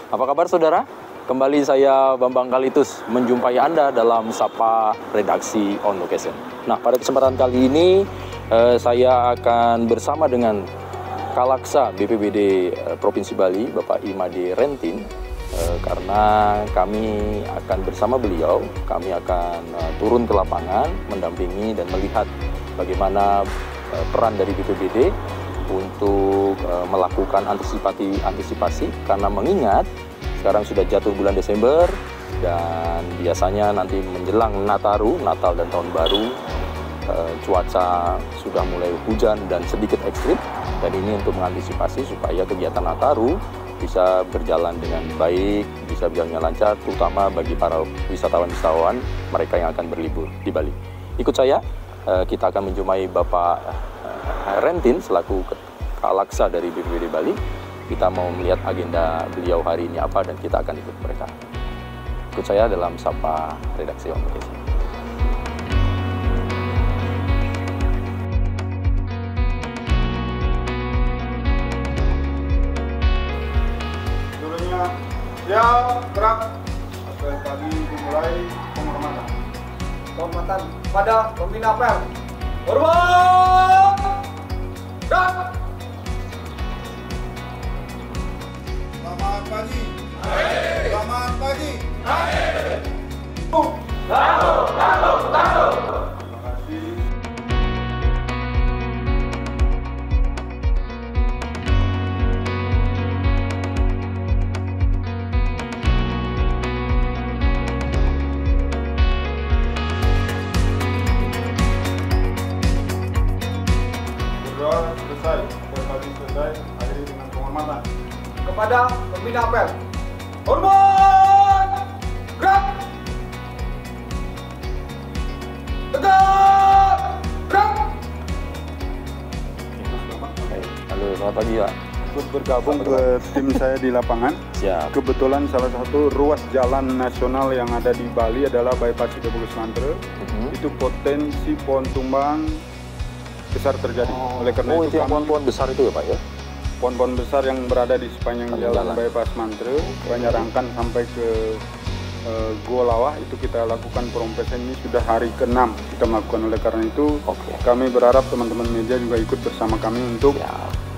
Apa kabar saudara? Kembali saya Bambang Kalitus menjumpai Anda dalam Sapa Redaksi On Location. Nah, pada kesempatan kali ini saya akan bersama dengan Kalaksa BPBD Provinsi Bali, Bapak Imade Rentin, karena kami akan bersama beliau, kami akan turun ke lapangan, mendampingi dan melihat bagaimana peran dari BPBD untuk melakukan antisipasi karena mengingat sekarang sudah jatuh bulan Desember dan biasanya nanti menjelang Natal dan Tahun Baru cuaca sudah mulai hujan dan sedikit ekstrim, dan ini untuk mengantisipasi supaya kegiatan Nataru bisa berjalan dengan baik, bisa berjalan lancar, terutama bagi para wisatawan mereka yang akan berlibur di Bali. Ikut saya, kita akan menjumpai Bapak Rentin selaku Kalaksa dari BPBD Bali. Kita mau melihat agenda beliau hari ini apa dan kita akan ikut mereka. Ikut saya dalam Sapa Redaksi On Location. Dulunya ya gerak. Apel tadi dimulai penghormatan. Penghormatan pada pembina apel. Hormat! Gerak! Selamat pagi. Hai. Selamat pagi. Hai. Tahu. Terima kasih. Berdoa selesai. Tadi selesai. Akhiri dengan penghormatan. Kepada pembina apel. Hormat! Gerak! Tegak! Gerak! Halo, selamat pagi Pak. Ikut bergabung ke tim saya di lapangan. Siap. Kebetulan salah satu ruas jalan nasional yang ada di Bali adalah bypass Sido Bagus Mantre. Itu potensi pohon tumbang besar terjadi. Oleh karena itu itu yang pohon-pohon besar itu ya Pak ya? pohon-pohon besar yang berada di sepanjang jalan bypass Mantre, Banjarangkan sampai ke Gua Lawah, itu kita lakukan perompesan ini sudah hari ke-6 kita melakukan. Oleh karena itu kami berharap teman-teman media juga ikut bersama kami untuk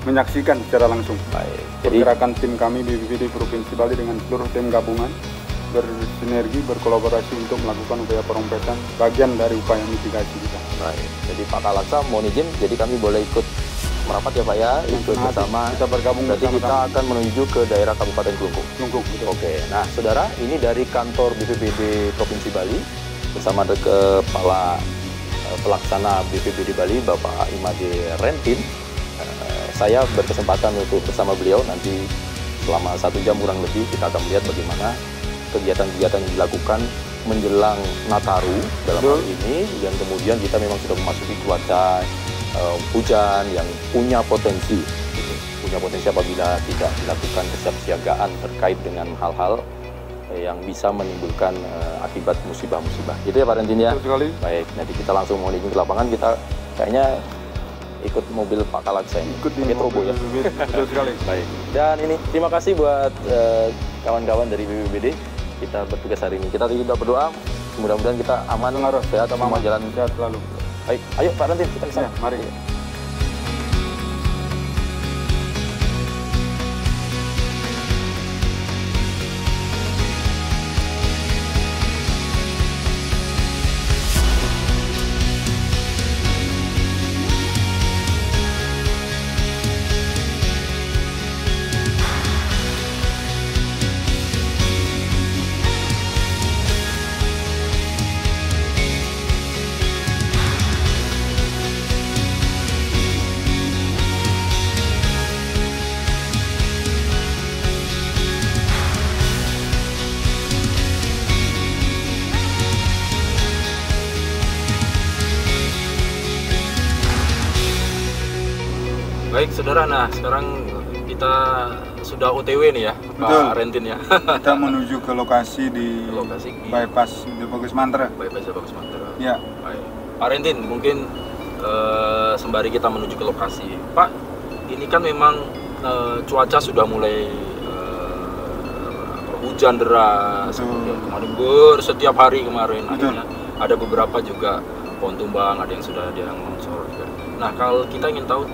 menyaksikan secara langsung. Baik. Jadi pergerakan tim kami BPBD Provinsi Bali dengan seluruh tim gabungan bersinergi, berkolaborasi untuk melakukan upaya perompesan, bagian dari upaya mitigasi kita. Baik. Jadi Pak Kalaksa mohon izin, jadi kami boleh ikut merapat ya Pak ya, ikut bersama. Kita bergabung berarti bersama kita akan menuju ke daerah Kabupaten Kelungkung. betul. Oke, nah saudara, ini dari kantor BPBD Provinsi Bali bersama Kepala Pelaksana BPBD Bali Bapak Imade Rentin. Saya berkesempatan untuk bersama beliau nanti selama 1 jam kurang lebih kita akan melihat bagaimana kegiatan-kegiatan yang dilakukan menjelang Nataru dalam hal ini, dan kemudian kita memang sudah memasuki cuaca hujan yang punya potensi apabila tidak dilakukan kesiapsiagaan terkait dengan hal-hal yang bisa menimbulkan akibat musibah-musibah. Gitu ya Pak Rentin ya? Betul sekali. Baik, nanti kita langsung mau izin ke lapangan, kita kayaknya ikut mobil Pak Kalaksa ini. Ikut di Turbo ya? Betul sekali. Baik, dan ini terima kasih buat kawan-kawan dari BPBD. Kita bertugas hari ini, kita tidak berdoa mudah-mudahan kita aman, sehat, sama jalan sehat selalu. Baik, ayo Pak Rentin, kita ke sana. Mari. Baik saudara, nah sekarang kita sudah OTW nih ya, Betul. Pak Rentin ya. Kita menuju ke lokasi di bypass Sido Bagus Mantre. Bypass Sido Bagus Mantre. Ya. Baik. Pak Rentin, mungkin sembari kita menuju ke lokasi, Pak, ini kan memang cuaca sudah mulai hujan deras, kemudian kemarin setiap hari kemarin, akhirnya ada beberapa juga pohon tumbang, ada yang sudah ada yang longsor juga. Nah, kalau kita ingin tahu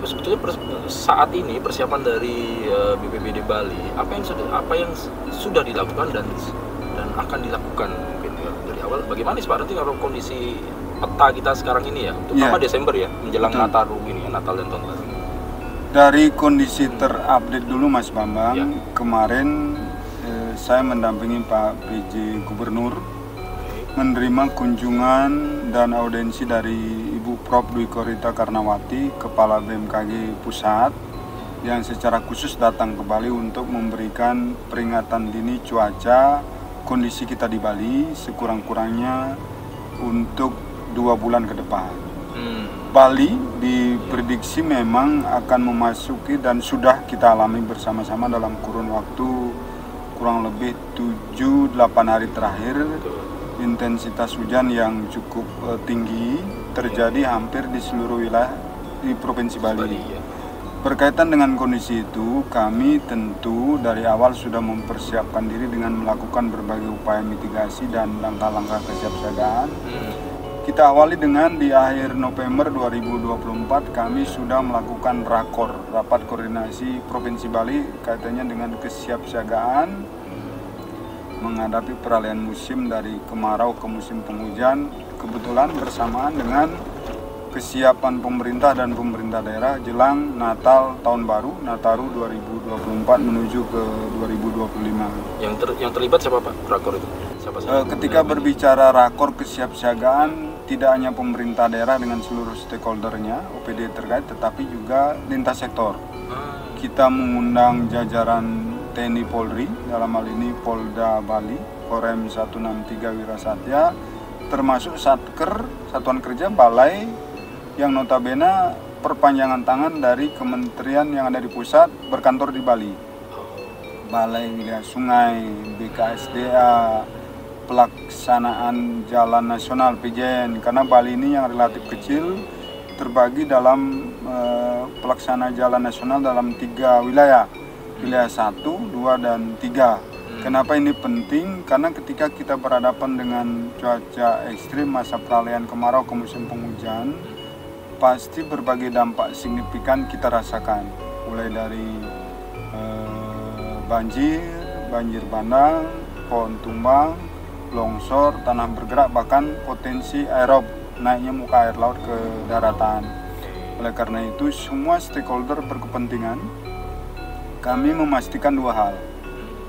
sebetulnya saat ini persiapan dari BPBD Bali, apa yang sudah dilakukan dan akan dilakukan mungkin ya, dari awal. Bagaimana sih Pak nanti kalau kondisi peta kita sekarang ini ya, terutama Desember ya, menjelang Nataru ini, Natal dan Tahun Baru. Dari kondisi terupdate dulu Mas Bambang, kemarin saya mendampingi Pak PJ Gubernur menerima kunjungan dan audiensi dari Ibu Prof. Dwi Korita Karnawati, Kepala BMKG Pusat, yang secara khusus datang ke Bali untuk memberikan peringatan dini cuaca kondisi kita di Bali sekurang-kurangnya untuk 2 bulan ke depan. Bali diprediksi memang akan memasuki dan sudah kita alami bersama-sama dalam kurun waktu kurang lebih 7-8 hari terakhir, intensitas hujan yang cukup tinggi terjadi hampir di seluruh wilayah di Provinsi Bali. Berkaitan dengan kondisi itu, kami tentu dari awal sudah mempersiapkan diri dengan melakukan berbagai upaya mitigasi dan langkah-langkah kesiapsiagaan. Kita awali dengan di akhir November 2024 kami sudah melakukan rapat koordinasi Provinsi Bali kaitannya dengan kesiapsiagaan menghadapi peralihan musim dari kemarau ke musim penghujan, kebetulan bersamaan dengan kesiapan pemerintah dan pemerintah daerah jelang Natal Tahun Baru, Nataru 2024 menuju ke 2025. Yang terlibat siapa Pak rakor itu? Ketika berbicara rakor kesiapsiagaan, tidak hanya pemerintah daerah dengan seluruh stakeholdernya, OPD terkait, tetapi juga lintas sektor. Kita mengundang jajaran TNI Polri, dalam hal ini Polda Bali, Korem 163 Wirasatya, termasuk Satker, Satuan Kerja Balai, yang notabene perpanjangan tangan dari kementerian yang ada di pusat berkantor di Bali. Balai Wilayah Sungai, BKSDA, pelaksanaan jalan nasional PJN, karena Bali ini yang relatif kecil terbagi dalam pelaksanaan jalan nasional dalam 3 wilayah, wilayah 1, 2, dan 3. Kenapa ini penting? Karena ketika kita berhadapan dengan cuaca ekstrim masa peralihan kemarau ke musim penghujan, pasti berbagai dampak signifikan kita rasakan, mulai dari banjir bandang, pohon tumbang, longsor, tanah bergerak, bahkan potensi aerob, naiknya muka air laut ke daratan. Oleh karena itu, semua stakeholder berkepentingan, kami memastikan 2 hal,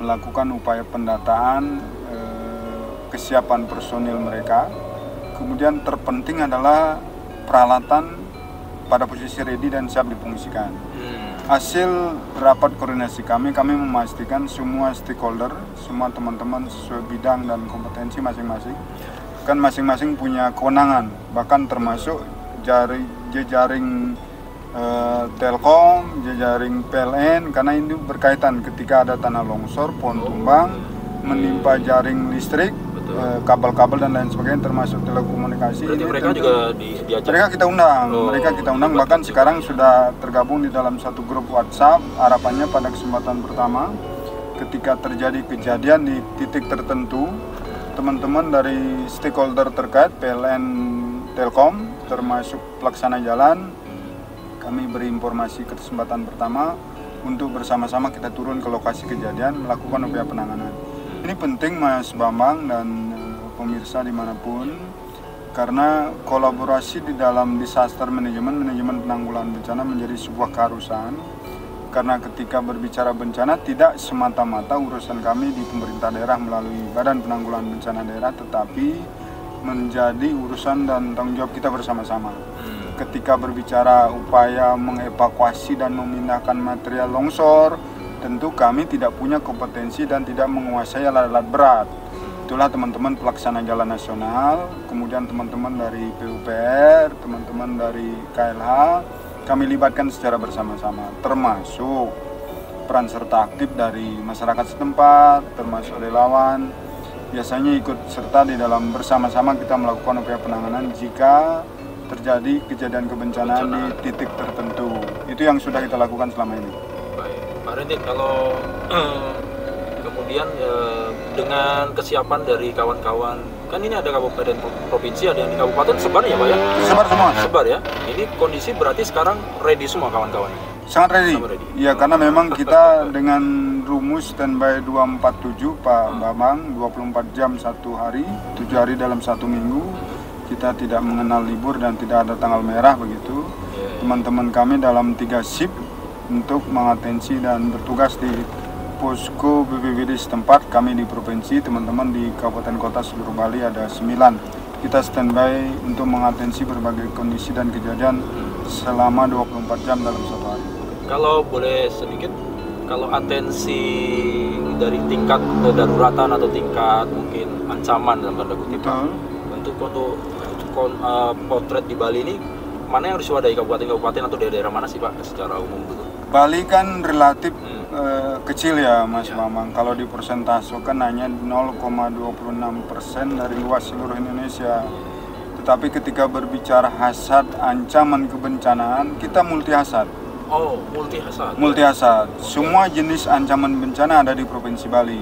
melakukan upaya pendataan kesiapan personil mereka, kemudian terpenting adalah peralatan pada posisi ready dan siap difungsikan. Hasil rapat koordinasi kami memastikan semua stakeholder, semua teman-teman sesuai bidang dan kompetensi masing-masing, kan masing-masing punya kewenangan, bahkan termasuk jejaring Telkom, jejaring PLN, karena ini berkaitan ketika ada tanah longsor, pohon tumbang, menimpa jaring listrik, kabel-kabel dan lain sebagainya, termasuk telekomunikasi. Berarti mereka juga diajak? Mereka kita undang, bahkan sekarang sudah tergabung di dalam satu grup WhatsApp. Harapannya pada kesempatan pertama ketika terjadi kejadian di titik tertentu, teman-teman dari stakeholder terkait PLN, Telkom, termasuk pelaksana jalan, kami beri informasi ke kesempatan pertama untuk bersama-sama kita turun ke lokasi kejadian, melakukan upaya penanganan. Ini penting Mas Bambang dan pemirsa dimanapun, karena kolaborasi di dalam disaster manajemen penanggulangan bencana menjadi sebuah keharusan. Karena ketika berbicara bencana tidak semata-mata urusan kami di pemerintah daerah melalui Badan Penanggulangan Bencana Daerah, tetapi menjadi urusan dan tanggung jawab kita bersama-sama. Ketika berbicara upaya mengevakuasi dan memindahkan material longsor, tentu kami tidak punya kompetensi dan tidak menguasai alat-alat berat. Itulah teman-teman pelaksana jalan nasional, kemudian teman-teman dari PUPR, teman-teman dari KLH, kami libatkan secara bersama-sama, termasuk peran serta aktif dari masyarakat setempat, termasuk relawan. Biasanya ikut serta di dalam bersama-sama kita melakukan upaya penanganan jika terjadi kejadian kebencanaan di titik tertentu. Itu yang sudah kita lakukan selama ini. Baik, Pak Rendik, kalau kemudian dengan kesiapan dari kawan-kawan, kan ini ada kabupaten provinsi, ada yang di kabupaten, sebar ya Pak ya? Sebar semua. Sebar ya. Ini kondisi berarti sekarang ready semua kawan-kawan ini. Sangat ready. Ya, karena memang kita dengan rumus standby 247 Pak Bambang, 24 jam satu hari, 7 hari dalam satu minggu. Kita tidak mengenal libur dan tidak ada tanggal merah begitu. Teman-teman kami dalam 3 shift untuk mengatensi dan bertugas di posko BPBD setempat. Kami di provinsi, teman-teman di kabupaten kota seluruh Bali ada 9. Kita standby untuk mengatensi berbagai kondisi dan kejadian selama 24 jam dalam satu hari. Kalau boleh sedikit, kalau atensi dari tingkat kedaruratan atau tingkat mungkin ancaman dalam tanda kutip, untuk potret di Bali ini, mana yang harus diwadahi, kabupaten-kabupaten atau daerah mana sih Pak secara umum gitu? Bali kan relatif kecil ya Mas Bambang. Kalau di persentasekan hanya 0,26% dari luas seluruh Indonesia. Tetapi ketika berbicara hasad, ancaman kebencanaan, kita multi hasad. Oh, multi hasad. Multi hasad. Semua jenis ancaman bencana ada di Provinsi Bali.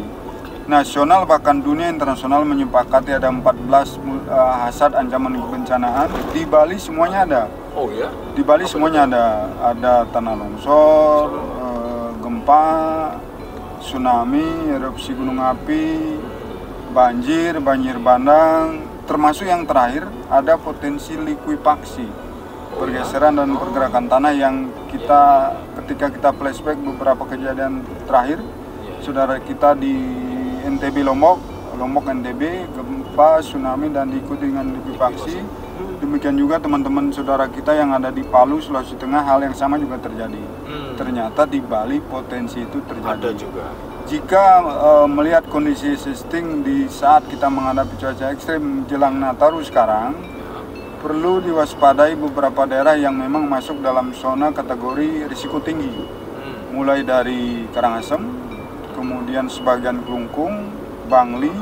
Nasional bahkan dunia internasional menyepakati ada 14 hasad ancaman kebencanaan. Di Bali semuanya ada. Oh ya? Di Bali semuanya ada. Ada tanah longsor, gempa, tsunami, erupsi gunung api, banjir bandang, termasuk yang terakhir ada potensi likuifaksi. Pergeseran dan pergerakan tanah yang kita ketika kita flashback beberapa kejadian terakhir, saudara kita di NTB Lombok NTB, gempa, tsunami dan diikuti dengan likuifaksi. Demikian juga teman-teman saudara kita yang ada di Palu, Sulawesi Tengah, hal yang sama juga terjadi. Ternyata di Bali potensi itu terjadi. Ada juga. Jika melihat kondisi existing di saat kita menghadapi cuaca ekstrim jelang Nataru sekarang, perlu diwaspadai beberapa daerah yang memang masuk dalam zona kategori risiko tinggi. Mulai dari Karangasem, kemudian sebagian Klungkung, Bangli,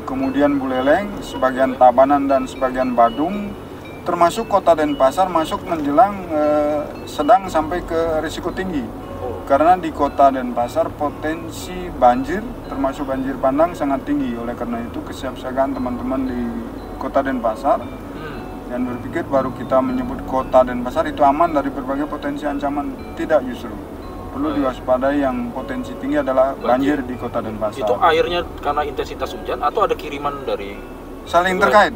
kemudian Buleleng, sebagian Tabanan dan sebagian Badung, termasuk kota Denpasar masuk menjelang sedang sampai ke risiko tinggi. Karena di kota Denpasar potensi banjir, termasuk banjir bandang sangat tinggi. Oleh karena itu kesiapsiagaan teman-teman di kota Denpasar dan berpikir baru kita menyebut kota Denpasar itu aman dari berbagai potensi ancaman. Tidak, justru perlu diwaspadai yang potensi tinggi adalah banjir di kota Denpasar. Itu airnya karena intensitas hujan atau ada kiriman dari? Saling terkait.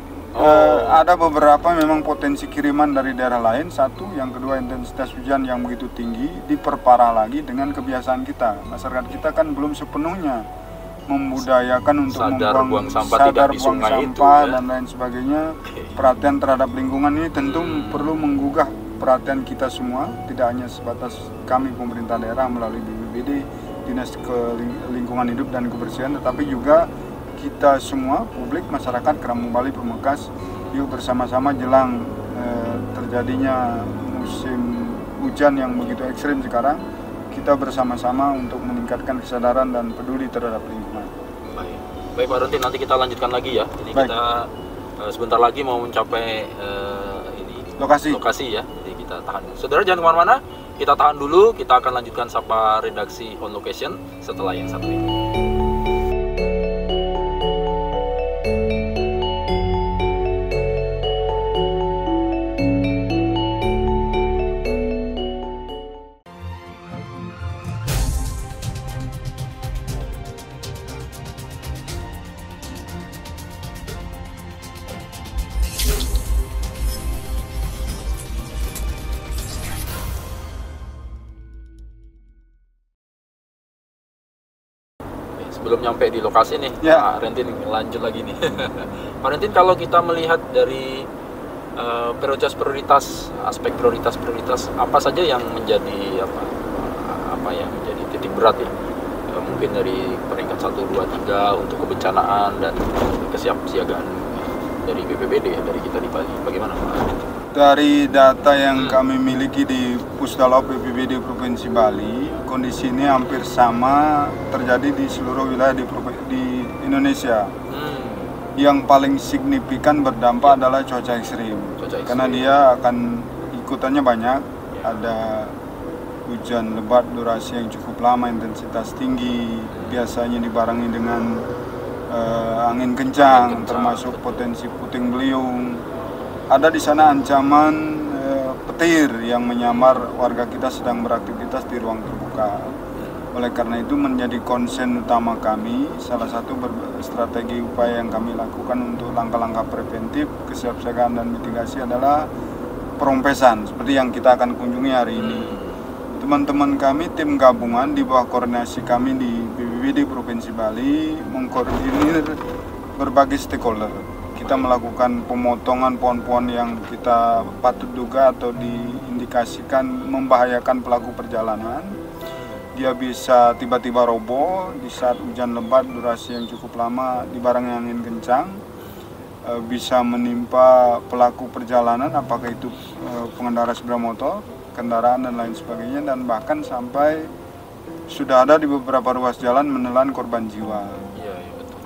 Ada beberapa memang potensi kiriman dari daerah lain, satu. Yang kedua, intensitas hujan yang begitu tinggi diperparah lagi dengan kebiasaan kita. Masyarakat kita kan belum sepenuhnya membudayakan untuk buang sampah sadar di buang sungai sampah itu, ya? Dan lain sebagainya. Perhatian terhadap lingkungan ini tentu perlu menggugah perhatian kita semua, tidak hanya sebatas kami pemerintah daerah melalui BPBD, Dinas Lingkungan Hidup dan Kebersihan, tetapi juga kita semua, publik, masyarakat Kampung Bali Permekas, yuk bersama-sama jelang terjadinya musim hujan yang begitu ekstrim sekarang, kita bersama-sama untuk meningkatkan kesadaran dan peduli terhadap lingkungan. Baik Pak Rentin, nanti kita lanjutkan lagi ya. Ini Baik. kita sebentar lagi mau mencapai lokasi ya. Jadi kita tahan. Saudara jangan kemana-mana, kita tahan dulu. Kita akan lanjutkan sapa redaksi on location setelah yang satu ini. Sebelum nyampe di lokasi nih, Pak Rentin lanjut lagi nih. Pak Rentin, kalau kita melihat dari prioritas, aspek prioritas apa saja yang menjadi apa yang menjadi titik berat ya? Mungkin dari peringkat 1, 2, 3 untuk kebencanaan dan kesiapsiagaan dari BPBD ya, dari kita di Bali. Bagaimana Pak? Dari data yang kami miliki di Pusdalop BPBD Provinsi Bali, kondisi ini hampir sama terjadi di seluruh wilayah di Indonesia. Yang paling signifikan berdampak adalah cuaca ekstrim. Karena dia akan ikutannya banyak. Ada hujan lebat durasi yang cukup lama, intensitas tinggi, biasanya dibarengi dengan angin kencang, termasuk potensi puting beliung. Ada di sana ancaman petir yang menyamar warga kita sedang beraktivitas di ruang terbuka. Oleh karena itu menjadi konsen utama kami, salah satu strategi upaya yang kami lakukan untuk langkah-langkah preventif, kesiapsiagaan dan mitigasi adalah perompesan, seperti yang kita akan kunjungi hari ini. Teman-teman kami, tim gabungan di bawah koordinasi kami di BPBD Provinsi Bali mengkoordinir berbagai stakeholder. Kita melakukan pemotongan pohon-pohon yang kita patut duga atau diindikasikan membahayakan pelaku perjalanan. Dia bisa tiba-tiba roboh di saat hujan lebat durasi yang cukup lama dibarengi angin kencang, bisa menimpa pelaku perjalanan, apakah itu pengendara sepeda motor, kendaraan dan lain sebagainya, dan bahkan sampai sudah ada di beberapa ruas jalan menelan korban jiwa.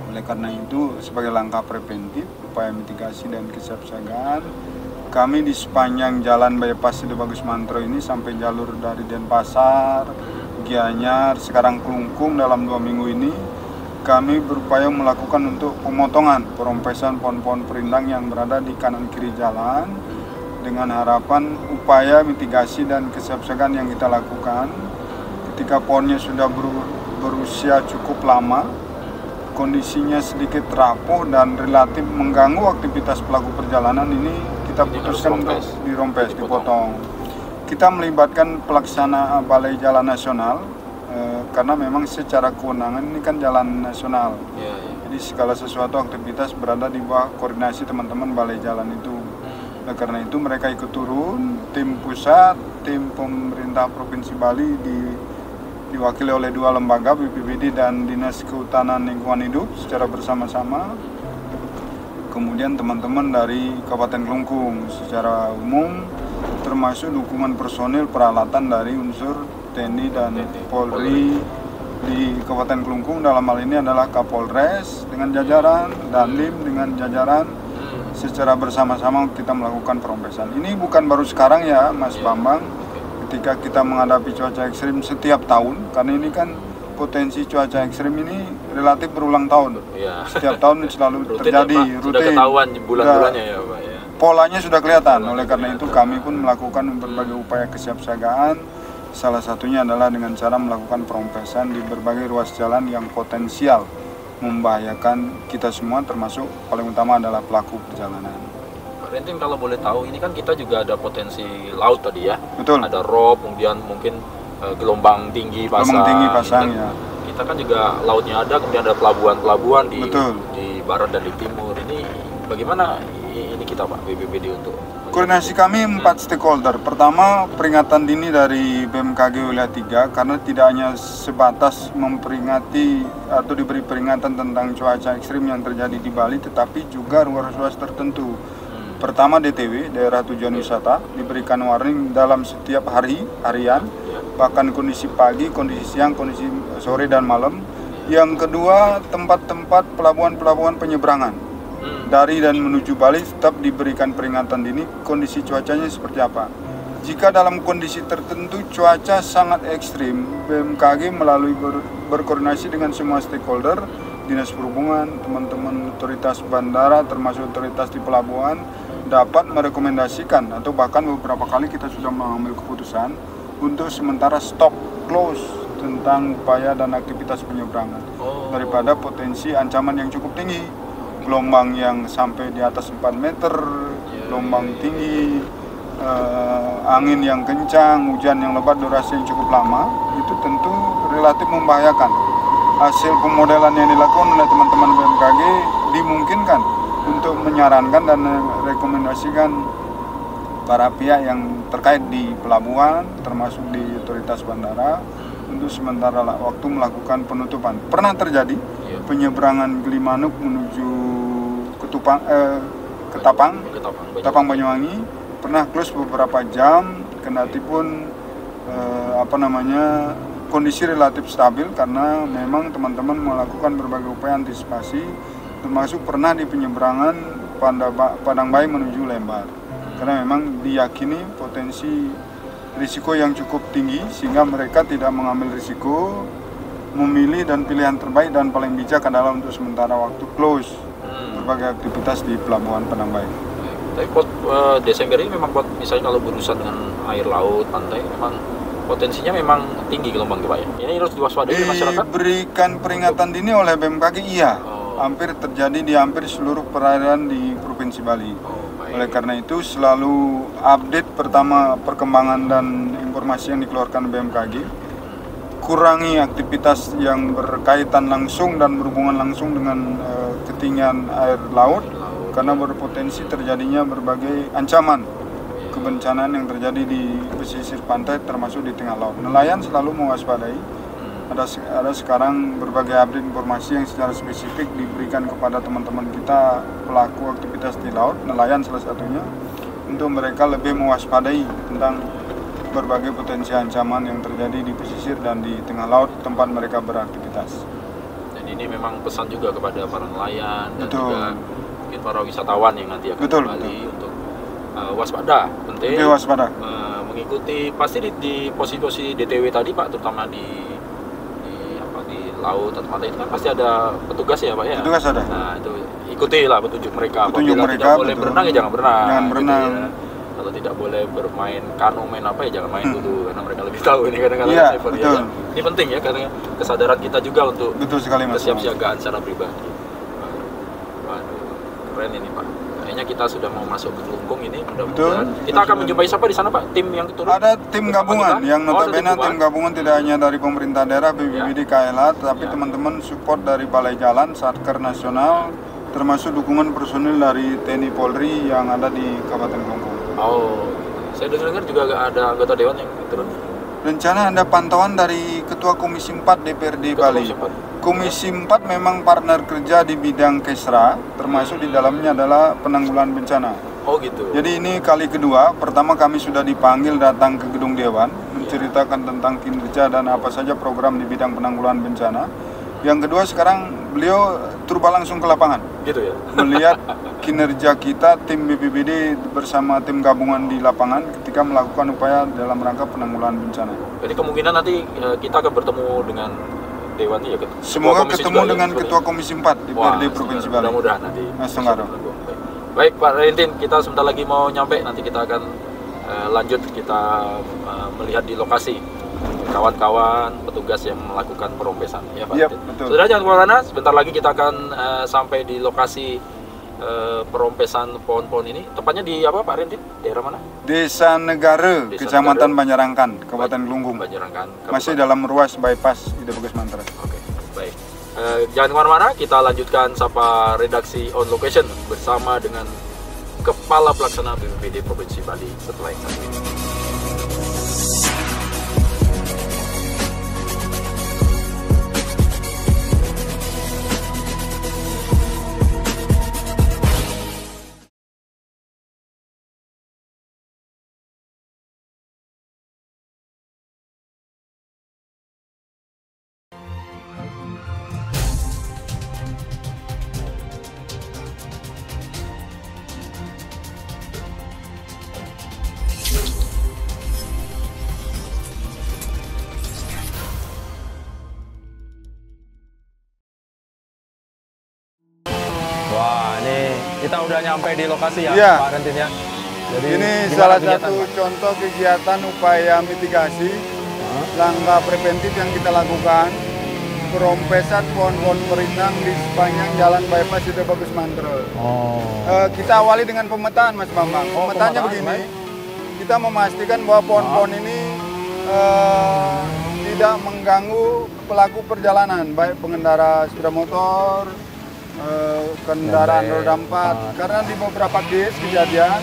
Oleh karena itu, sebagai langkah preventif, upaya mitigasi dan kesiapsiagaan, kami di sepanjang jalan bypass Sido Bagus Mantro ini sampai jalur dari Denpasar, Gianyar, sekarang Kelungkung dalam 2 minggu ini, kami berupaya melakukan untuk pemotongan, perompesan pohon-pohon perindang yang berada di kanan kiri jalan, dengan harapan upaya mitigasi dan kesiapsiagaan yang kita lakukan. Ketika pohonnya sudah berusia cukup lama, kondisinya sedikit rapuh dan relatif mengganggu aktivitas pelaku perjalanan, ini kita putuskan untuk dirompes, dipotong. Kita melibatkan pelaksana Balai Jalan Nasional karena memang secara kewenangan ini kan jalan nasional. Jadi segala sesuatu aktivitas berada di bawah koordinasi teman-teman Balai Jalan itu. Nah, karena itu mereka ikut turun, tim pusat, tim pemerintah Provinsi Bali diwakili oleh 2 lembaga, BPBD dan Dinas Kehutanan Lingkungan Hidup secara bersama-sama. Kemudian teman-teman dari Kabupaten Kelungkung secara umum, termasuk dukungan personil peralatan dari unsur TNI dan Polri di Kabupaten Kelungkung. Dalam hal ini adalah Kapolres dengan jajaran, Dandim dengan jajaran, secara bersama-sama kita melakukan perompesan. Ini bukan baru sekarang ya Mas Bambang, ketika kita menghadapi cuaca ekstrim setiap tahun, karena ini kan potensi cuaca ekstrim ini relatif berulang tahun. Setiap tahun selalu terjadi, ya, sudah ketahuan bulan-bulannya ya Pak ya. Polanya sudah kelihatan. Oleh karena itu kami pun melakukan berbagai upaya kesiapsiagaan. Salah satunya adalah dengan cara melakukan perompesan di berbagai ruas jalan yang potensial membahayakan kita semua, termasuk paling utama adalah pelaku perjalanan. Rentin, kalau boleh tahu, ini kan kita juga ada potensi laut tadi ya. Betul. Ada rob, kemudian mungkin gelombang tinggi pasang. Gelombang tinggi pasang ya. Kita kan juga lautnya ada, kemudian ada pelabuhan-pelabuhan di barat dan di timur. Ini bagaimana ini kita Pak BPBD untuk koordinasi kami 4 stakeholder. Pertama, peringatan dini dari BMKG Wilayah 3, karena tidak hanya sebatas memperingati atau diberi peringatan tentang cuaca ekstrim yang terjadi di Bali, tetapi juga ruas-ruas tertentu. Pertama, DTW, daerah tujuan wisata, diberikan warning dalam setiap harian, bahkan kondisi pagi, kondisi siang, kondisi sore dan malam. Yang kedua, tempat-tempat pelabuhan-pelabuhan penyeberangan dari dan menuju Bali tetap diberikan peringatan dini kondisi cuacanya seperti apa. Jika dalam kondisi tertentu cuaca sangat ekstrim, BMKG melalui berkoordinasi dengan semua stakeholder, Dinas Perhubungan, teman-teman otoritas bandara, termasuk otoritas di pelabuhan, dapat merekomendasikan atau bahkan beberapa kali kita sudah mengambil keputusan untuk sementara stop, close tentang upaya dan aktivitas penyeberangan daripada potensi ancaman yang cukup tinggi, gelombang yang sampai di atas 4 meter, gelombang tinggi, angin yang kencang, hujan yang lebat durasi yang cukup lama, itu tentu relatif membahayakan. Hasil pemodelan yang dilakukan oleh teman-teman BMKG dimungkinkan untuk menyarankan dan merekomendasikan para pihak yang terkait di pelabuhan, termasuk di otoritas bandara, untuk sementara waktu melakukan penutupan. Pernah terjadi penyeberangan Gilimanuk menuju Ketapang Banyuwangi, pernah close beberapa jam, kendatipun kondisi relatif stabil karena memang teman-teman melakukan berbagai upaya antisipasi, termasuk pernah di penyeberangan Padangbayi menuju Lembar, karena memang diyakini potensi risiko yang cukup tinggi, sehingga mereka tidak mengambil risiko, memilih dan pilihan terbaik dan paling bijak adalah untuk sementara waktu close berbagai aktivitas di Pelabuhan Penang Baik. Tapi Desember ini memang misalnya kalau berurusan dengan air laut, pantai, memang potensinya memang tinggi gelombang Pak ya. Ini harus diwaspadai masyarakat. Diberikan peringatan dini oleh BMKG, iya. Hampir terjadi di hampir seluruh perairan di Provinsi Bali. Oleh karena itu selalu update pertama perkembangan dan informasi yang dikeluarkan BMKG. Kurangi aktivitas yang berkaitan langsung dan berhubungan langsung dengan ketinggian air laut karena berpotensi terjadinya berbagai ancaman kebencanaan yang terjadi di pesisir pantai termasuk di tengah laut. Nelayan selalu mewaspadai. Ada sekarang berbagai update informasi yang secara spesifik diberikan kepada teman-teman kita pelaku aktivitas di laut, nelayan salah satunya, untuk mereka lebih mewaspadai tentang berbagai potensi ancaman yang terjadi di pesisir dan di tengah laut tempat mereka beraktivitas. Dan ini memang pesan juga kepada para nelayan dan juga mungkin para wisatawan yang nanti akan kembali untuk waspada, penting waspada. Mengikuti pasti di posisi-posisi DTW tadi Pak, terutama di laut atau pantai itu kan pasti ada petugas ya Pak ya. Petugas ada. Nah itu ikutilah petunjuk mereka. Petunjuk mereka. Tidak boleh berenang ya jangan berenang. Jangan berenang. Gitu ya. Kalau tidak boleh bermain kano, main apa ya jangan main dulu karena mereka lebih tahu ini kadang-kadang safer ya. Ini penting ya karena kesadaran kita juga untuk kesiapsiagaan secara pribadi. Waduh, keren ini Pak. Kayaknya kita sudah mau masuk ke Kelungkung ini, mudah-mudahan. Kita akan menjumpai siapa di sana Pak? Tim yang turun? Ada tim gabungan yang notabene tim gabungan tidak hanya dari pemerintah daerah, BPBD, KLA, tapi teman-teman support dari Balai Jalan, Satker Nasional, termasuk dukungan personil dari TNI Polri yang ada di Kabupaten Kelungkung. Oh, saya dengar juga ada anggota dewan yang turun. Rencana ada pantauan dari Ketua Komisi 4 DPRD Bali. Komisi 4 memang partner kerja di bidang Kesra, termasuk di dalamnya adalah penanggulangan bencana. Oh gitu. Jadi ini kali kedua, pertama kami sudah dipanggil datang ke gedung Dewan, menceritakan tentang kinerja dan apa saja program di bidang penanggulangan bencana. Yang kedua sekarang beliau turba langsung ke lapangan. Gitu ya. Melihat kinerja kita, tim BPBD bersama tim gabungan di lapangan ketika melakukan upaya dalam rangka penanggulangan bencana. Jadi kemungkinan nanti kita akan bertemu dengan Dewan ya, semoga ketemu dengan Ketua Komisi 4 di DPRD Provinsi Bali. Mudah-mudahan nanti. Baik Pak Rentin, kita sebentar lagi mau nyampe, nanti kita akan lanjut kita melihat di lokasi kawan-kawan petugas yang melakukan perompesan ya Pak. Yep, betul. Saudara jangan kemana-mana, sebentar lagi kita akan sampai di lokasi perompesan pohon-pohon ini. Tepatnya di apa Pak Rentin? Daerah mana? Desa Negara, Kecamatan Banjarangkan, Kabupaten Kelungkung. Masih dalam ruas bypass Ida Bagus Mantra. Oke, baik. Jangan kemana-mana, kita lanjutkan sapa redaksi on location bersama dengan Kepala Pelaksana BPBD Provinsi Bali setelah yang satu ini. Wah, ini kita udah nyampe di lokasi ya, Pak Rentin ya. Jadi ini salah satu contoh kegiatan upaya mitigasi, langkah preventif yang kita lakukan, perompesan pohon-pohon perindang di sepanjang jalan bypass Ida Bagus Mantra. Kita awali dengan pemetaan, Mas Bambang. Pemetaannya begini, kita memastikan bahwa pohon-pohon ini tidak mengganggu pelaku perjalanan, baik pengendara sepeda motor, kendaraan roda 4, karena di beberapa case kejadian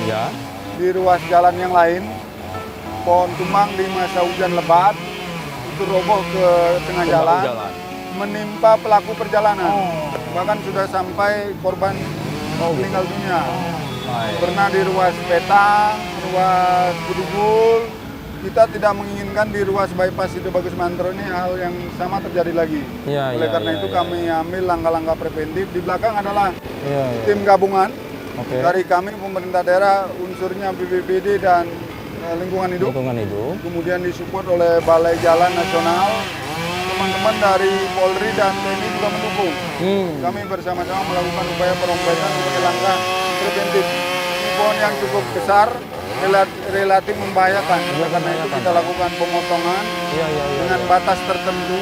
di ruas jalan yang lain pohon tumbang di masa hujan lebat itu roboh ke tengah jalan, menimpa pelaku perjalanan, bahkan sudah sampai korban meninggal dunia. Pernah di ruas Petang, ruas Kudugul. Kita tidak menginginkan di ruas bypass Ida Bagus Mantra ini hal yang sama terjadi lagi. Oleh karena itu kami ambil langkah-langkah preventif. Di belakang adalah tim gabungan dari kami pemerintah daerah, unsurnya BPBD dan lingkungan hidup. Kemudian disupport oleh Balai Jalan Nasional. Teman-teman dari Polri dan TNI juga mendukung. Kami bersama-sama melakukan upaya perompesan sebagai langkah preventif. Ini pohon yang cukup besar, relatif membahayakan. Karena itu kita lakukan pemotongan dengan batas tertentu.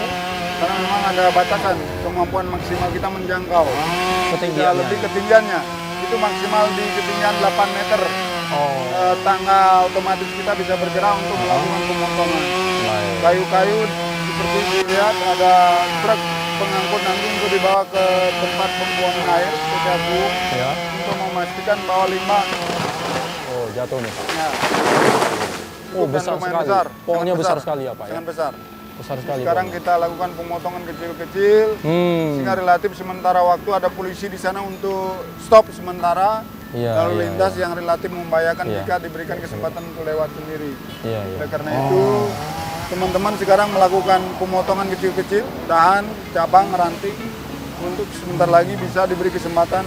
Karena memang ada batasan kemampuan maksimal kita menjangkau. Lebih ketinggiannya itu maksimal di ketinggian 8 meter. Tangga otomatis kita bisa bergerak untuk melakukan pemotongan. Kayu-kayu seperti dilihat ada truk pengangkut nanti untuk dibawa ke tempat pembuangan air PTHU untuk memastikan bahwa limbah jatuh nih. Ya. Besar sekali. Pohonnya besar sekali ya Pak? Sangat besar. Besar sekali. Sekarang kita lakukan pemotongan kecil-kecil, sehingga relatif sementara waktu ada polisi di sana untuk stop sementara lalu lintas yang relatif membahayakan jika diberikan kesempatan untuk lewat sendiri. Oleh karena itu, teman-teman sekarang melakukan pemotongan kecil-kecil, dahan, cabang, ranting, untuk sebentar lagi bisa diberi kesempatan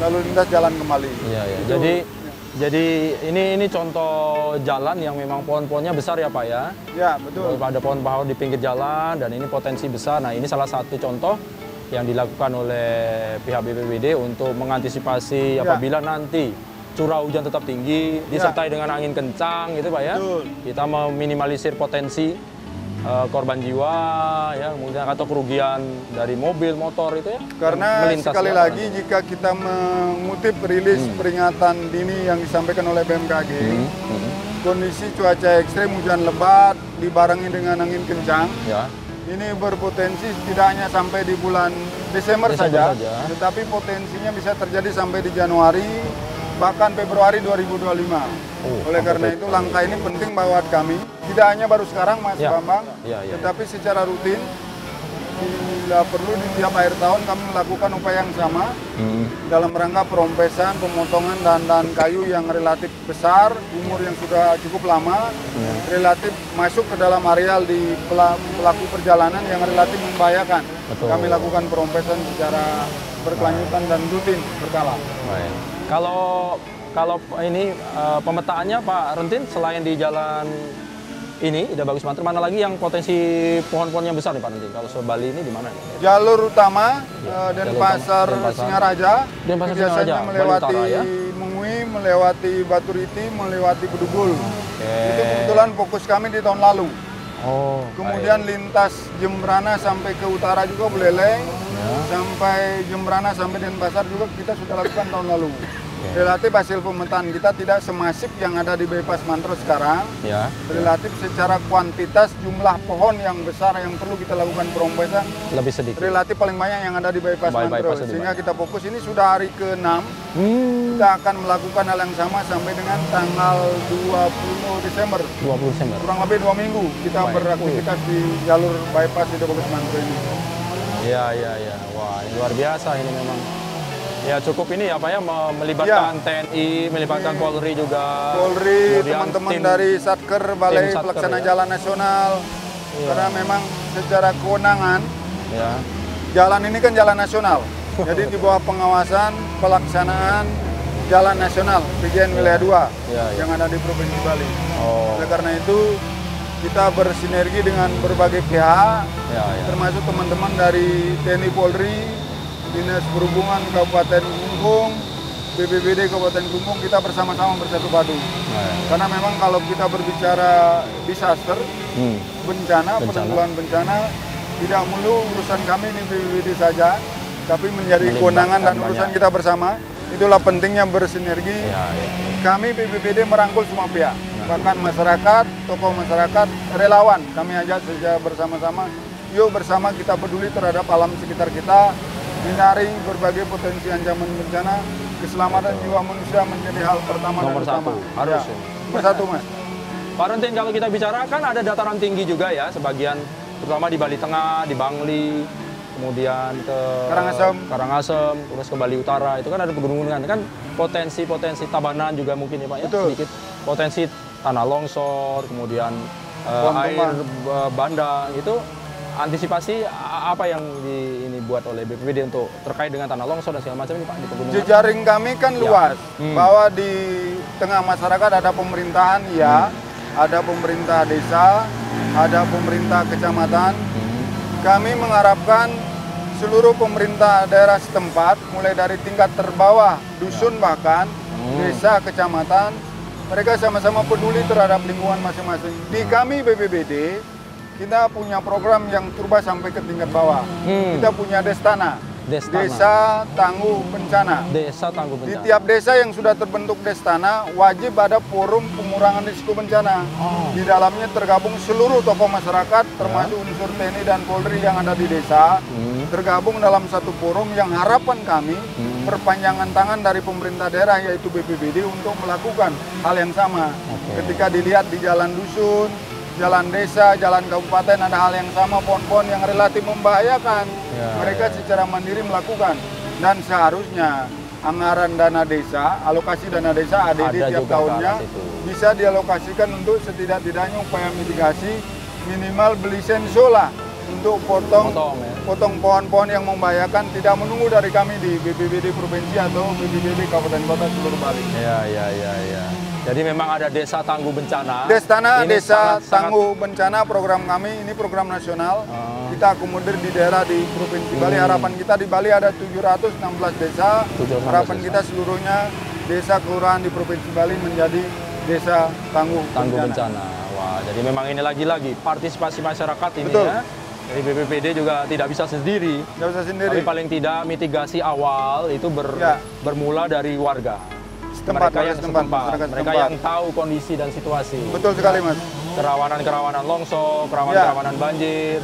lalu lintas jalan kembali. Jadi ini contoh jalan yang memang pohon-pohonnya besar ya Pak ya? Ya, betul. Ada pohon-pohon di pinggir jalan dan ini potensi besar. Nah ini salah satu contoh yang dilakukan oleh pihak BPBD untuk mengantisipasi apabila nanti curah hujan tetap tinggi, disertai dengan angin kencang gitu Pak ya? Betul. Kita meminimalisir potensi korban jiwa ya, kemudian atau kerugian dari mobil, motor itu ya. Karena sekali lagi jika kita mengutip rilis peringatan dini yang disampaikan oleh BMKG, kondisi cuaca ekstrem hujan lebat dibarengi dengan angin kencang, ini berpotensi tidak hanya sampai di bulan Desember saja, tetapi potensinya bisa terjadi sampai di Januari bahkan Februari 2025. Oleh karena itu langkah ini penting buat kami, tidak hanya baru sekarang Mas Bambang, tetapi secara rutin bila perlu di tiap akhir tahun kami melakukan upaya yang sama dalam rangka perompesan, pemotongan dan kayu yang relatif besar, umur yang sudah cukup lama, relatif masuk ke dalam areal di pelaku perjalanan yang relatif membahayakan. Kami lakukan perompesan secara berkelanjutan dan rutin berkala. Kalau ini pemetaannya Pak Rentin, selain di jalan ini Ida Bagus Mantri, mana lagi yang potensi pohon-pohon yang besar nih Pak Rentin? Kalau Bali ini di mana? Jalur utama Denpasar Singaraja, biasanya melewati Mengui, melewati Baturiti, melewati Bedugul. Itu kebetulan fokus kami di tahun lalu. Kemudian lintas Jembrana sampai ke utara juga Buleleng, sampai Jembrana sampai Denpasar juga kita sudah lakukan tahun lalu. Relatif hasil pemetaan kita tidak semasif yang ada di Bypass Mantro sekarang. Relatif secara kuantitas jumlah pohon yang besar yang perlu kita lakukan perompesan lebih sedikit. Relatif paling banyak yang ada di Bypass Mantro. Sehingga kita fokus ini sudah hari ke-6. Kita akan melakukan hal yang sama sampai dengan tanggal 20 Desember. Kurang lebih 2 minggu kita beraktivitas di jalur bypass di Bypass Mantro ini. Wah, ini luar biasa ini memang. Ya cukup ini ya Pak ya, melibatkan TNI, melibatkan Polri juga. Polri, teman-teman dari Satker, Balai Pelaksana Jalan Nasional. Karena memang secara kewenangan, jalan ini kan jalan nasional. Jadi di bawah pengawasan pelaksanaan jalan nasional, PJN Wilayah 2 yang ada di Provinsi Bali. Oleh karena itu, kita bersinergi dengan berbagai pihak, termasuk teman-teman dari TNI Polri, Dinas Perhubungan Kabupaten Gunggung, BPBD Kabupaten Gunggung, kita bersama-sama bersatu padu. Karena memang kalau kita berbicara disaster, bencana, penanggulangan bencana, tidak melulu urusan kami di BPBD saja, tapi menjadi kewenangan dan urusan kita bersama. Itulah pentingnya bersinergi. Kami BPBD merangkul semua pihak, bahkan masyarakat, tokoh masyarakat, relawan. Kami ajak saja bersama-sama, yuk bersama kita peduli terhadap alam sekitar kita, menyaring berbagai potensi ancaman bencana, keselamatan jiwa manusia menjadi hal pertama dan utama. Harus bersatu Mas. Pak Rentin, kalau kita bicara kan ada dataran tinggi juga ya, sebagian terutama di Bali Tengah, di Bangli, kemudian ke Karangasem, terus ke Bali Utara, itu kan ada pegunungan, kan potensi Tabanan juga mungkin ya Pak ya, sedikit potensi tanah longsor, kemudian air bandang itu. Antisipasi apa yang ini buat oleh BPBD untuk terkait dengan tanah longsor dan segala macam ini Pak di pegunungan? Jejaring kami kan luas, bahwa di tengah masyarakat ada pemerintahan ada pemerintah desa, ada pemerintah kecamatan. Kami mengharapkan seluruh pemerintah daerah setempat, mulai dari tingkat terbawah, dusun bahkan, desa, kecamatan, mereka sama-sama peduli terhadap lingkungan masing-masing. Di kami BPBD, kita punya program yang turba sampai ke tingkat bawah. Kita punya Destana. Desa Tangguh Bencana. Desa Tangguh Di Bencana. tiap desa yang sudah terbentuk Destana, wajib ada forum pengurangan risiko bencana. Di dalamnya tergabung seluruh tokoh masyarakat, termasuk unsur TNI dan Polri yang ada di desa, tergabung dalam satu forum yang harapan kami perpanjangan tangan dari pemerintah daerah, yaitu BPBD, untuk melakukan hal yang sama. Ketika dilihat di jalan dusun, jalan desa, jalan kabupaten ada hal yang sama, pohon-pohon yang relatif membahayakan, mereka secara mandiri melakukan. Dan seharusnya anggaran dana desa, alokasi dana desa ADD tiap tahunnya bisa dialokasikan untuk setidak-tidaknya upaya mitigasi, minimal beli sensola untuk potong pohon-pohon yang membahayakan, tidak menunggu dari kami di BPBD provinsi atau BPBD kabupaten kota seluruh Bali. Ya. Jadi memang ada Desa Tangguh Bencana. Destana Desa Tangguh Bencana program kami, ini program nasional. Kita akomodir di daerah di Provinsi Bali. Harapan kita di Bali ada 716 desa. Harapan kita seluruhnya desa kelurahan di Provinsi Bali menjadi Desa Tangguh Bencana. Wah, jadi memang ini lagi-lagi partisipasi masyarakat ini. Betul. Ya. Jadi BPBD juga tidak bisa sendiri. Tidak bisa sendiri. Tapi paling tidak mitigasi awal itu bermula dari warga. Mereka yang tahu kondisi dan situasi. Betul sekali, Mas. Kerawanan longsor, kerawanan banjir,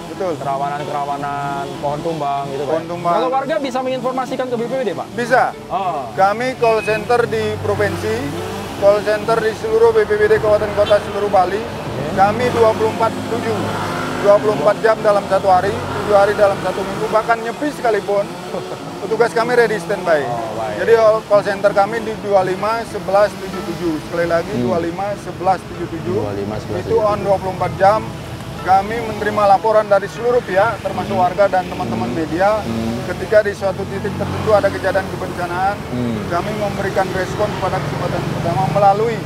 kerawanan pohon tumbang, gitu, Pak. Kalau warga bisa menginformasikan ke BPBD, Pak? Bisa. Kami call center di provinsi, call center di seluruh BPBD kabupaten kota seluruh Bali. Kami 24 jam dalam satu hari, 7 hari dalam satu minggu, bahkan nyepi sekalipun. Petugas kami ready standby. Jadi call center kami di 25 11 77. Sekali lagi 25 11 77. Itu on 24 jam. Kami menerima laporan dari seluruh pihak, termasuk warga dan teman-teman media. Ketika di suatu titik tertentu ada kejadian kebencanaan, kami memberikan respon pada kesempatan pertama melalui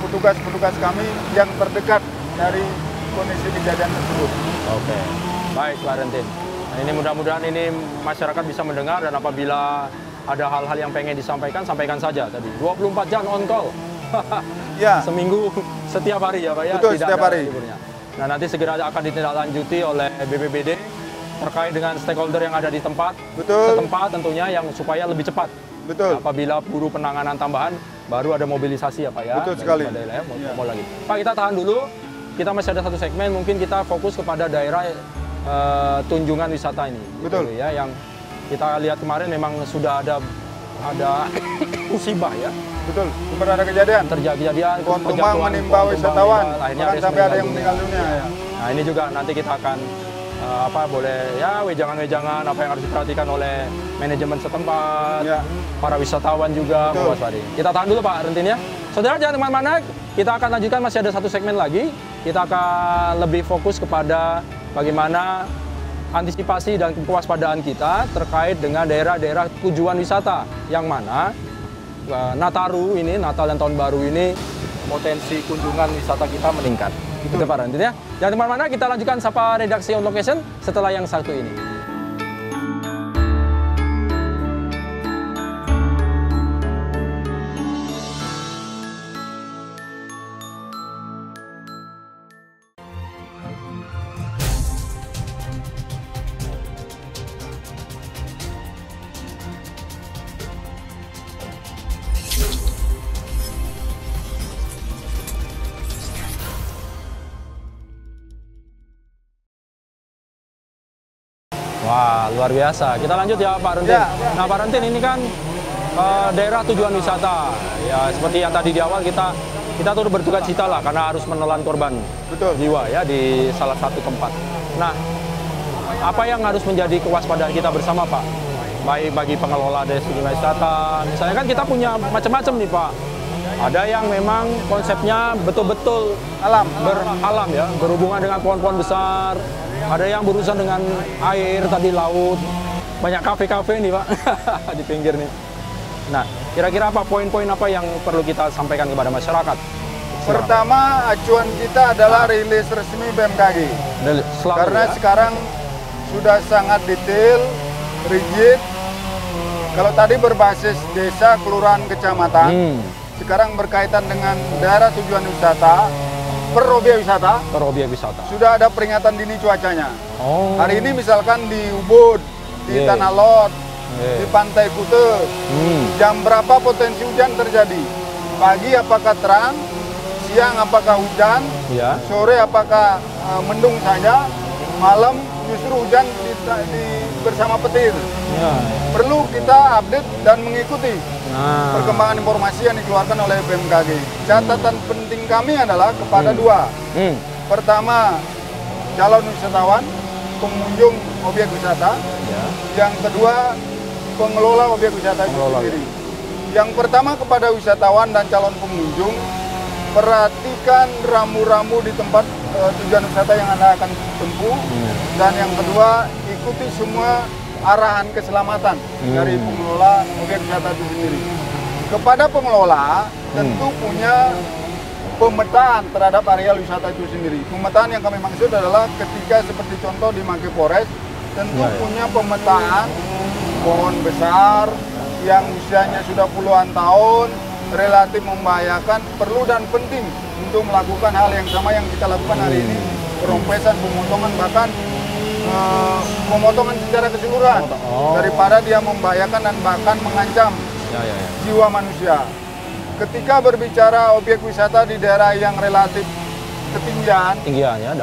petugas-petugas kami yang terdekat dari kondisi kejadian tersebut. Oke, baik Pak Rentin. Nah, ini mudah-mudahan ini masyarakat bisa mendengar, dan apabila ada hal-hal yang pengen disampaikan, sampaikan saja tadi. 24 jam on call. Ya. Seminggu, setiap hari ya Pak ya? Betul, tidak setiap ada hari. liburnya. Nah, nanti segera akan ditindaklanjuti oleh BPBD terkait dengan stakeholder yang ada di tempat. Betul. Setempat tentunya, yang supaya lebih cepat. Betul. Apabila butuh penanganan tambahan, baru ada mobilisasi ya Pak ya? Betul sekali. Mau lagi. Pak, kita tahan dulu. Kita masih ada satu segmen, mungkin kita fokus kepada daerah tunjungan wisata ini. Betul. Gitu ya, yang kita lihat kemarin memang sudah ada musibah ya. Betul, sempat ada kejadian. Terjadi kejadian pohon tumbang menimpa wisatawan, bahkan sampai ada yang meninggal dunia. Ya. Nah, ini juga nanti kita akan boleh ya wejangan-wejangan apa yang harus diperhatikan oleh manajemen setempat, para wisatawan juga mewaspadai. Kita tahan dulu Pak Rentin ya. Saudara jangan kemana-mana, kita akan lanjutkan, masih ada satu segmen lagi. Kita akan lebih fokus kepada bagaimana antisipasi dan kewaspadaan kita terkait dengan daerah-daerah tujuan wisata yang mana Nataru ini, Natal dan Tahun Baru ini, potensi kunjungan wisata kita meningkat. Itu Pak Rentin ya. Jangan kemana-mana, kita lanjutkan Sapa Redaksi On Location setelah yang satu ini. Wah, luar biasa. Kita lanjut ya Pak Rentin. Nah Pak Rentin, ini kan daerah tujuan wisata. Ya seperti yang tadi di awal kita turut berduka cita lah karena harus menelan korban jiwa ya di salah satu tempat. Nah, apa yang harus menjadi kewaspadaan kita bersama Pak? Baik bagi pengelola destinasi wisata. Misalnya kan kita punya macam-macam nih Pak. Ada yang memang konsepnya betul-betul alam ya, berhubungan dengan pohon-pohon besar. Ada yang berurusan dengan air, tadi laut. Banyak kafe-kafe nih Pak, di pinggir nih. Nah, kira-kira apa poin-poin apa yang perlu kita sampaikan kepada masyarakat Pertama, acuan kita adalah rilis resmi BMKG. Karena sekarang sudah sangat detail, rigid. Kalau tadi berbasis desa, kelurahan, kecamatan, sekarang berkaitan dengan daerah tujuan wisata, per objek wisata. Sudah ada peringatan dini cuacanya. Hari ini misalkan di Ubud, di Tanah Lot, di Pantai Kute, jam berapa potensi hujan terjadi? Pagi apakah terang, siang apakah hujan, sore apakah mendung saja, malam justru hujan bersama petir. Perlu kita update dan mengikuti perkembangan informasi yang dikeluarkan oleh BMKG. Catatan penting kami adalah kepada dua. Pertama, calon wisatawan, pengunjung objek wisata. Yang kedua, pengelola objek wisata itu sendiri. Yang pertama kepada wisatawan dan calon pengunjung, perhatikan rambu-rambu di tempat tujuan wisata yang Anda akan tempuh. Dan yang kedua, ikuti semua arahan keselamatan dari pengelola objek wisata itu sendiri. Kepada pengelola, tentu punya pemetaan terhadap areal wisata itu sendiri. Pemetaan yang kami maksud adalah ketika seperti contoh di Mangke Forest, tentu punya pemetaan pohon besar yang usianya sudah puluhan tahun, relatif membahayakan, perlu dan penting untuk melakukan hal yang sama yang kita lakukan hari ini, perompesan, pemotongan, bahkan pemotongan secara keseluruhan daripada dia membahayakan dan bahkan mengancam jiwa manusia. Ketika berbicara objek wisata di daerah yang relatif ketinggian,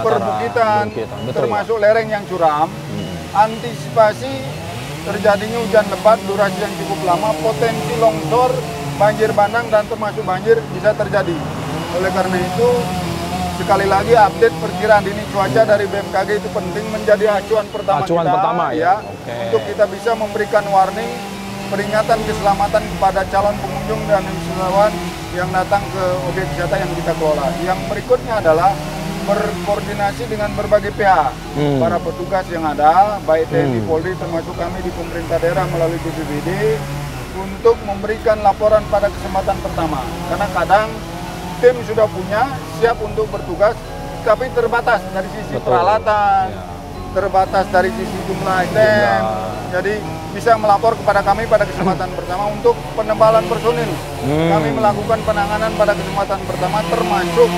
perbukitan, termasuk lereng yang curam, antisipasi terjadinya hujan lebat durasi yang cukup lama, potensi longsor, banjir bandang dan termasuk banjir bisa terjadi. Oleh karena itu, sekali lagi update perkiraan dini cuaca dari BMKG itu penting menjadi acuan pertama ya. Untuk kita bisa memberikan warning, peringatan keselamatan kepada calon pengunjung dan wisatawan yang datang ke objek wisata yang kita kelola. Yang berikutnya adalah berkoordinasi dengan berbagai pihak, para petugas yang ada, baik TNI, Polri, termasuk kami di pemerintah daerah melalui BPBD, untuk memberikan laporan pada kesempatan pertama. Karena kadang tim sudah punya, siap untuk bertugas, tapi terbatas dari sisi peralatan, terbatas dari sisi jumlah item. Jadi bisa melapor kepada kami pada kesempatan pertama untuk penebalan personil. Kami melakukan penanganan pada kesempatan pertama, termasuk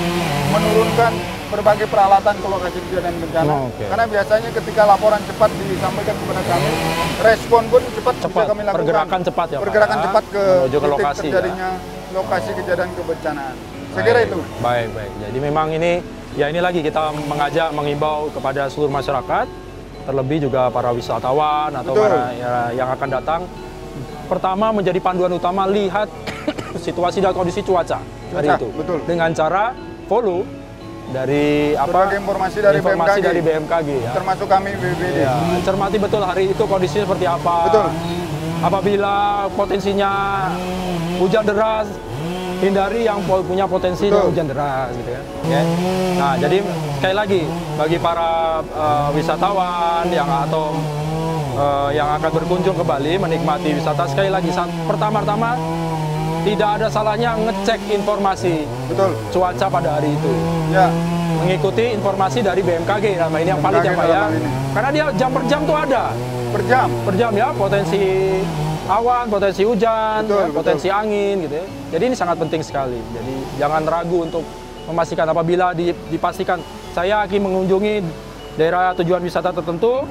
menurunkan berbagai peralatan ke lokasi kejadian bencana. Karena biasanya ketika laporan cepat disampaikan kepada kami, respon pun cepat bisa kami lakukan. Pergerakan cepat ya, pergerakan cepat ke lokasi terjadinya lokasi kejadian kebencanaan. Saya kira itu. Baik. Jadi memang ini lagi kita mengajak, mengimbau kepada seluruh masyarakat, terlebih juga para wisatawan atau para yang akan datang. Pertama, menjadi panduan utama, lihat situasi dan kondisi cuaca hari itu. Dengan cara follow dari informasi dari BMKG ya. Termasuk kami BPBD. Cermati betul hari itu kondisinya seperti apa. Apabila potensinya hujan deras, hindari yang punya potensi hujan deras gitu ya. Nah, jadi sekali lagi bagi para wisatawan yang akan berkunjung ke Bali menikmati wisata, sekali lagi pertama-tama tidak ada salahnya ngecek informasi cuaca pada hari itu. Mengikuti informasi dari BMKG, nama ini yang valid ya Pak ya. Karena dia jam per jam tuh ada. Per jam ya, potensi awan, potensi hujan, potensi angin gitu ya. Jadi ini sangat penting sekali. Jadi jangan ragu untuk memastikan apabila dipastikan saya akan mengunjungi daerah tujuan wisata tertentu,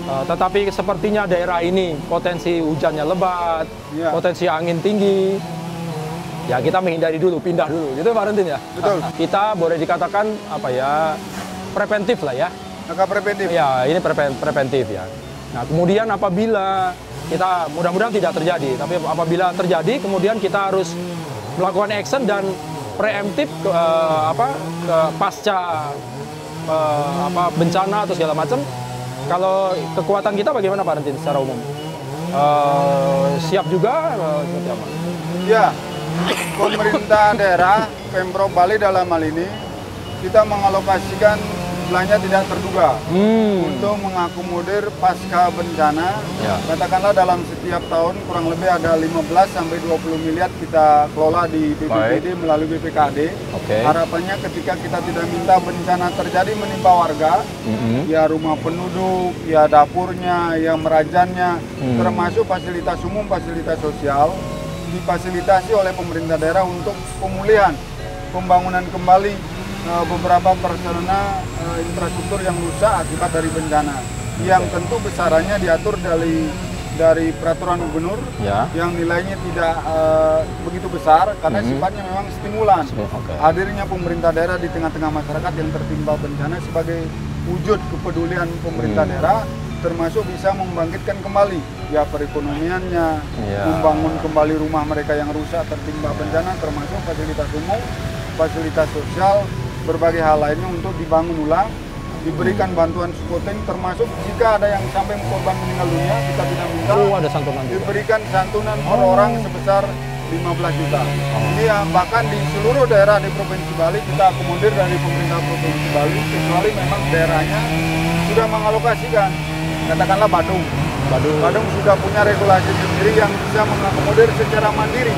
tetapi sepertinya daerah ini potensi hujannya lebat, potensi angin tinggi, ya kita menghindari dulu, pindah dulu, gitu Pak Rentin ya. Kita boleh dikatakan preventif lah ya. Langkah preventif. Ya, ini preventif ya. Nah, kemudian apabila kita mudah-mudahan tidak terjadi, tapi apabila terjadi, kemudian kita harus melakukan action dan preemptif ke pasca bencana atau segala macam. Kalau kekuatan kita bagaimana Pak Rentin secara umum? Siap juga seperti apa? Ya, pemerintah daerah, Pemprov Bali dalam hal ini, kita mengalokasikan belanja tidak terduga untuk mengakomodir pasca bencana. Ya. Katakanlah dalam setiap tahun kurang lebih ada 15 sampai 20 miliar kita kelola di BPBD melalui BPKD. Harapannya ketika kita tidak minta bencana terjadi menimpa warga, ya rumah penduduk, ya dapurnya, ya merajannya, termasuk fasilitas umum, fasilitas sosial, difasilitasi oleh pemerintah daerah untuk pemulihan, pembangunan kembali beberapa persarana infrastruktur yang rusak akibat dari bencana, yang tentu besarannya diatur dari peraturan gubernur, yang nilainya tidak begitu besar karena sifatnya memang stimulan. Hadirnya pemerintah daerah di tengah-tengah masyarakat yang tertimpa bencana sebagai wujud kepedulian pemerintah daerah, termasuk bisa membangkitkan kembali ya perekonomiannya, membangun kembali rumah mereka yang rusak tertimpa bencana, termasuk fasilitas umum, fasilitas sosial, berbagai hal lainnya untuk dibangun ulang, diberikan bantuan psikoting, termasuk jika ada yang sampai korban meninggal dunia, kita tidak minta, ada santunan diberikan santunan per orang sebesar 15 juta. Ini ya, bahkan di seluruh daerah di Provinsi Bali kita akomodir dari pemerintah Provinsi Bali, kecuali memang daerahnya sudah mengalokasikan, katakanlah Badung sudah punya regulasi sendiri yang bisa mengakomodir secara mandiri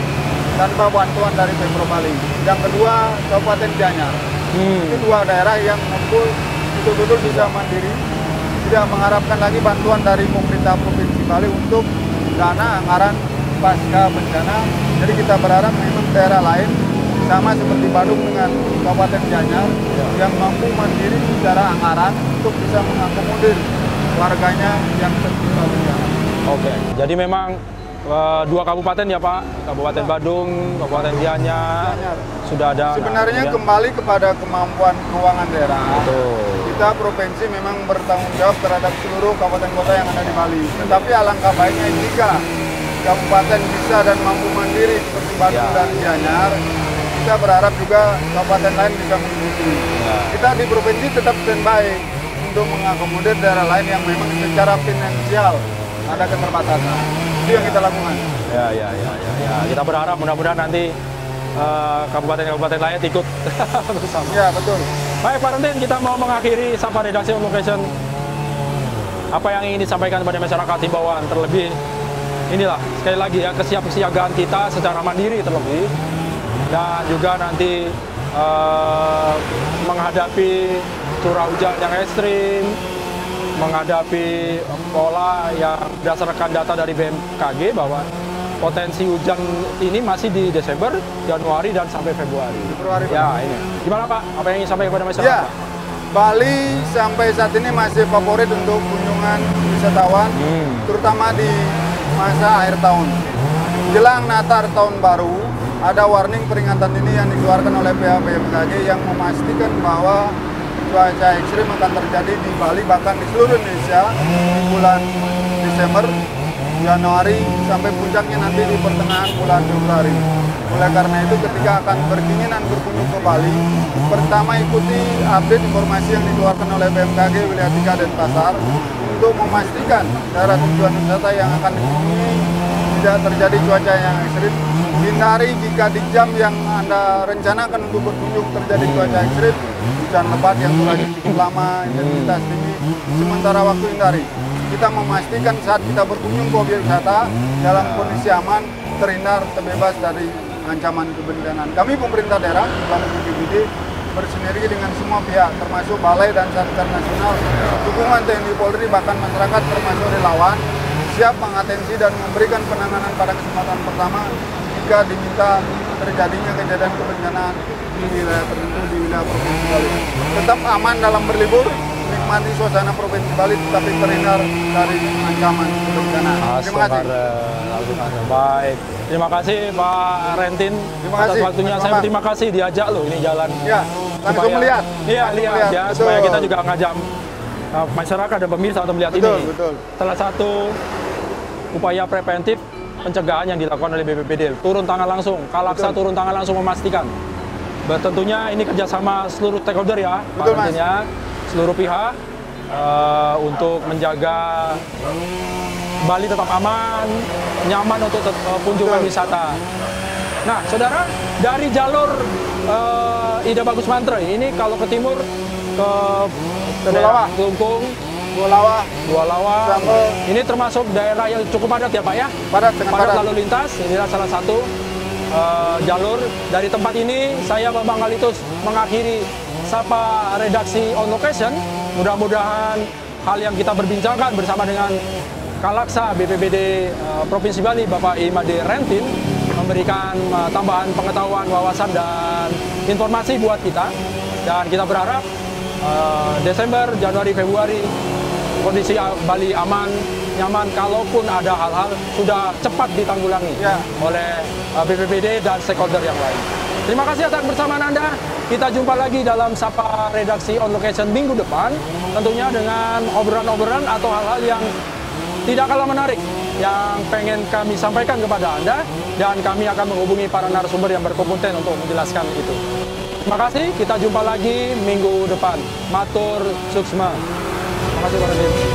tanpa bantuan dari Pemprov Bali. Yang kedua, Kabupaten Gianyar. Itu dua daerah yang betul-betul bisa mandiri, tidak mengharapkan lagi bantuan dari pemerintah Provinsi Bali untuk dana anggaran pasca bencana. Jadi kita berharap memang daerah lain sama seperti Badung dengan Kabupaten Gianyar yang mampu mandiri secara anggaran untuk bisa mengakomodir warganya yang tertimpa bencana. Jadi memang dua kabupaten ya Pak, Kabupaten Badung, Kabupaten Gianyar sudah ada. Sebenarnya kembali kepada kemampuan keuangan daerah. Kita provinsi memang bertanggung jawab terhadap seluruh kabupaten kota yang ada di Bali. Tetapi alangkah baiknya jika kabupaten bisa dan mampu mandiri seperti Badung dan Gianyar, kita berharap juga kabupaten lain bisa mengikuti. Kita di provinsi tetap standby untuk mengakomodir daerah lain yang memang secara finansial ada keterbatasan. Itu yang kita lakukan. Ya. Kita berharap mudah-mudahan nanti kabupaten-kabupaten lain ikut bersama. Ya, betul. Baik Pak Rentin, kita mau mengakhiri Sapa Redaksi On Location. Apa yang ingin disampaikan kepada masyarakat himbauan terlebih inilah sekali lagi ya kesiapsiagaan kita secara mandiri terlebih, dan juga nanti menghadapi curah hujan yang ekstrim, menghadapi pola yang berdasarkan data dari BMKG bahwa potensi hujan ini masih di Desember, Januari, dan sampai Februari. Ya, ini. Gimana Pak? Apa yang ingin sampaikan kepada masyarakat? Ya, Bali sampai saat ini masih favorit untuk kunjungan wisatawan, terutama di masa akhir tahun. Jelang Natal tahun baru, ada warning peringatan ini yang dikeluarkan oleh pihak BMKG yang memastikan bahwa cuaca ekstrim akan terjadi di Bali, bahkan di seluruh Indonesia di bulan Desember, Januari, sampai puncaknya nanti di pertengahan bulan Februari. Oleh karena itu ketika akan berkeinginan berkunjung ke Bali, pertama ikuti update informasi yang dikeluarkan oleh BMKG Wilayah 3 Denpasar untuk memastikan daerah tujuan wisata yang akan dikunjungi tidak terjadi cuaca yang ekstrim. Hindari jika di jam yang Anda rencanakan untuk berkunjung terjadi cuaca ekstrim, hujan lebat yang durasinya cukup lama, intensitas tinggi, sementara waktu hindari. Kita memastikan saat kita berkunjung ke objek wisata dalam kondisi aman, terhindar, terbebas dari ancaman kebencanaan. Kami pemerintah daerah, melalui BPBD, bersinergi dengan semua pihak, termasuk Balai dan Satgas Nasional, dukungan TNI Polri, bahkan masyarakat termasuk relawan, siap mengatensi dan memberikan penanganan pada kesempatan pertama jika diminta terjadinya kejadian kebencanaan di wilayah tertentu di wilayah Provinsi Bali. Tetap aman dalam berlibur, nikmati suasana Provinsi Bali, tetapi terhindar dari ancaman kebencanaan. Terima kasih. Baik, terima kasih Pak Rentin atas waktunya. Saya berterima kasih diajak loh ini jalan. Ya, langsung melihat. Iya, lihat ya, supaya kita juga ngajak masyarakat dan pemirsa untuk melihat ini. Betul. Salah satu upaya preventif pencegahan yang dilakukan oleh BPBD, turun tangan langsung, Kalaksa turun tangan langsung memastikan. Tentunya ini kerjasama seluruh stakeholder ya, Pak Rentin ya, seluruh pihak untuk menjaga Bali tetap aman, nyaman untuk kunjungan wisata. Nah, saudara, dari jalur Ida Bagus Mantre ini kalau ke timur ke ke daerah Kelungkung, Gua Lawa. Ini termasuk daerah yang cukup padat ya Pak ya? Padat Lalu lintas. Inilah salah satu jalur. Dari tempat ini saya Bambang Kalitus mengakhiri Sapa Redaksi On Location. Mudah-mudahan hal yang kita berbincangkan bersama dengan Kalaksa BPBD Provinsi Bali Bapak Imade Rentin memberikan tambahan pengetahuan, wawasan dan informasi buat kita. Dan kita berharap Desember, Januari, Februari kondisi Bali aman, nyaman, kalaupun ada hal-hal sudah cepat ditanggulangi oleh BPBD dan stakeholder yang lain. Terima kasih atas kebersamaan Anda. Kita jumpa lagi dalam Sapa Redaksi On Location minggu depan, tentunya dengan obrolan-obrolan atau hal-hal yang tidak kalah menarik yang pengen kami sampaikan kepada Anda, dan kami akan menghubungi para narasumber yang berkompeten untuk menjelaskan itu. Terima kasih, kita jumpa lagi minggu depan. Matur suksma. Terima kasih Pak Radim.